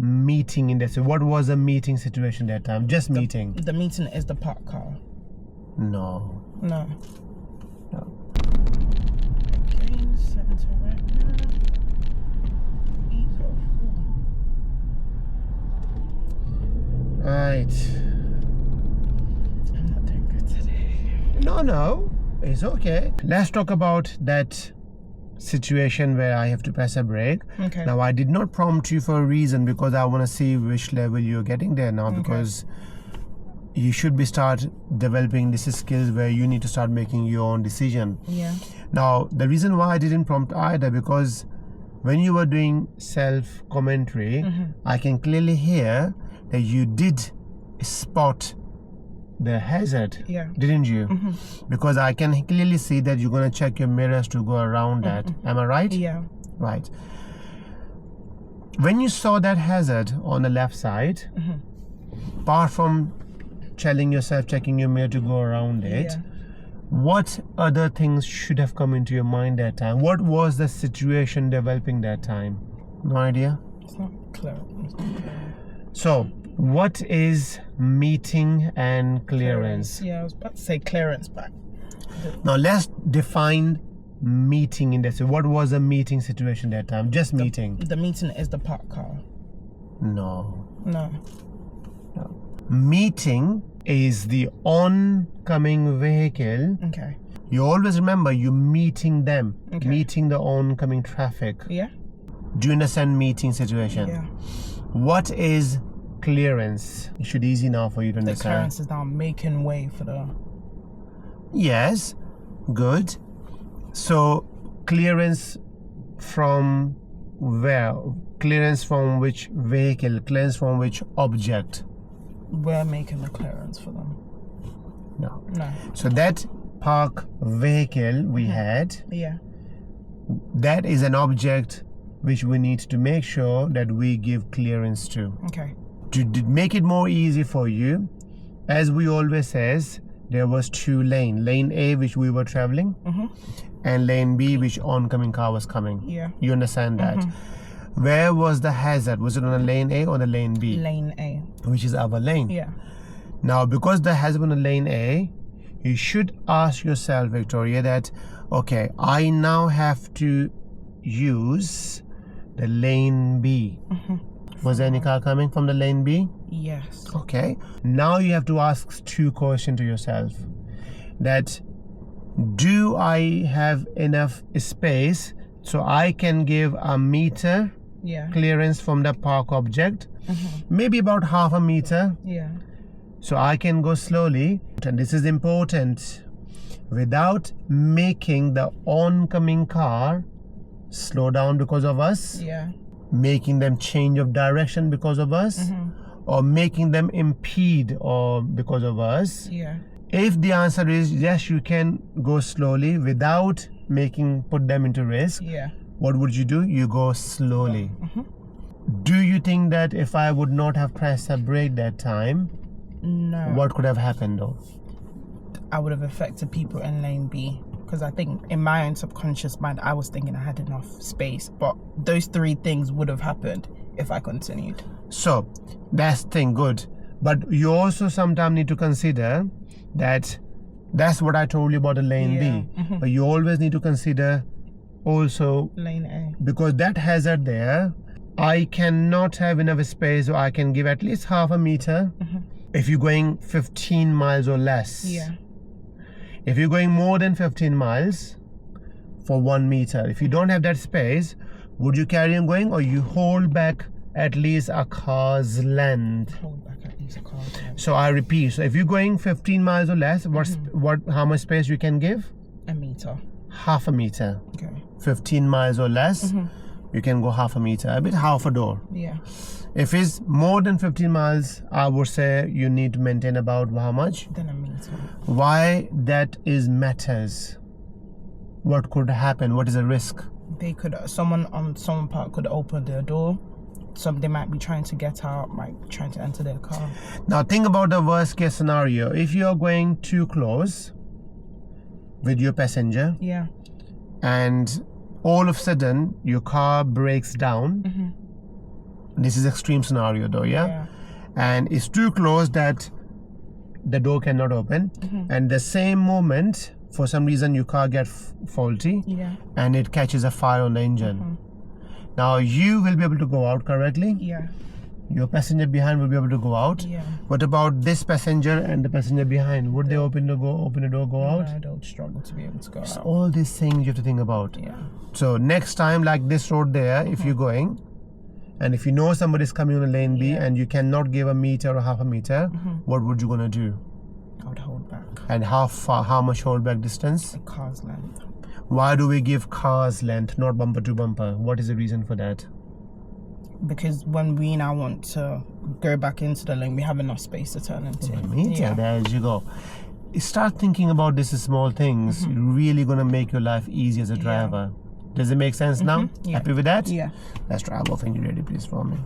meeting in this. What was the meeting situation that time? Just meeting. The meeting is the parked car. No. No. No. Okay, 7 to right now. 8 to 4. Right. I'm not doing good today. No, it's okay. Let's talk about that situation where I have to press a brake. Okay. Now, I did not prompt you for a reason because I want to see which level you're getting there now, because you should be start developing these skills where you need to start making your own decision. Yeah. Now, the reason why I didn't prompt either, because when you were doing self-commentary, I can clearly hear that you did spot the hazard, didn't you? Because I can clearly see that you're going to check your mirrors to go around that. Am I right? Yeah. Right. When you saw that hazard on the left side, apart from telling yourself, checking your mirror to go around it, what other things should have come into your mind that time? What was the situation developing that time? No idea? It's not clear. So, what is meeting and clearance? Yeah, I was about to say clearance back. Now, let's define meeting in this. What was the meeting situation that time? Just meeting. The meeting is the parked car. No. No. Meeting is the oncoming vehicle. Okay. You always remember you're meeting them, meeting the oncoming traffic. Yeah. Do you understand meeting situation? Yeah. What is clearance? It should be easy now for you to The understand. clearance is now making way for the... Yes, good. So clearance from where? Clearance from which vehicle? Clearance from which object? We're making the clearance for them. No. No. So that park vehicle we had, Yeah. that is an object which we need to make sure that we give clearance to. Okay. To make it more easy for you, as we always says, there was 2 lanes. Lane A, which we were traveling, and lane B, which oncoming car was coming. Yeah. You understand that? Where was the hazard? Was it on the lane A or the lane B? Lane A. Which is our lane. Yeah. Now, because the hazard on the lane A, you should ask yourself, Victoria, that, okay, I now have to use the lane B. Was there any car coming from the lane B? Yes. Okay. Now you have to ask 2 questions to yourself. That, do I have enough space so I can give a meter clearance from the park object? Maybe about half a meter. Yeah. So I can go slowly. And this is important. Without making the oncoming car slow down because of us. Yeah. Making them change of direction because of us, or making them impede or because of us. Yeah. If the answer is yes, you can go slowly without put them into risk, what would you do? You go slowly. Do you think that if I would not have pressed a brake that time, what could have happened though? I would have affected people in lane B. Because I think in my own subconscious mind, I was thinking I had enough space. But those 3 things would have happened if I continued. So, that's thing good. But you also sometimes need to consider that that's what I told you about the lane B. But you always need to consider also lane A. Because that hazard there, I cannot have enough space, so I can give at least half a meter if you're going 15 miles or less. Yeah. If you're going more than 15 miles for 1 meter, if you don't have that space, would you carry on going, or you hold back at least a car's length? Hold back at least a car's length. So I repeat, so if you're going 15 miles or less, how much space you can give? A meter. Half a meter. Okay. 15 miles or less, you can go half a meter, a bit half a door. Yeah. If it's more than 15 miles, I would say you need to maintain about how much? Then a meter. Why that is matters. What could happen? What is the risk? They could, someone park could open their door. They might be trying to get out, might be trying to enter their car. Now think about the worst case scenario. If you're going too close with your passenger, and all of a sudden your car breaks down, This is extreme scenario though, yeah? And it's too close that the door cannot open. And the same moment, for some reason, your car gets faulty and it catches a fire on the engine. Now you will be able to go out correctly. Your passenger behind will be able to go out. What about this passenger and the passenger behind? Would they open the door, go out? No, they'll struggle to be able to go out. All these things you have to think about. So next time, like this road there, if you're going, and if you know somebody's coming on a lane B and you cannot give a meter or half a meter, what would you gonna do? I would hold back. And how much hold back distance? A car's length. Why do we give cars length, not bumper to bumper? What is the reason for that? Because when we now want to go back into the lane, we have enough space to turn into. There you go. Start thinking about these small things. Really gonna make your life easy as a driver. Does it make sense now? Happy with that? Yeah. Let's drive off when you're ready, please, for me.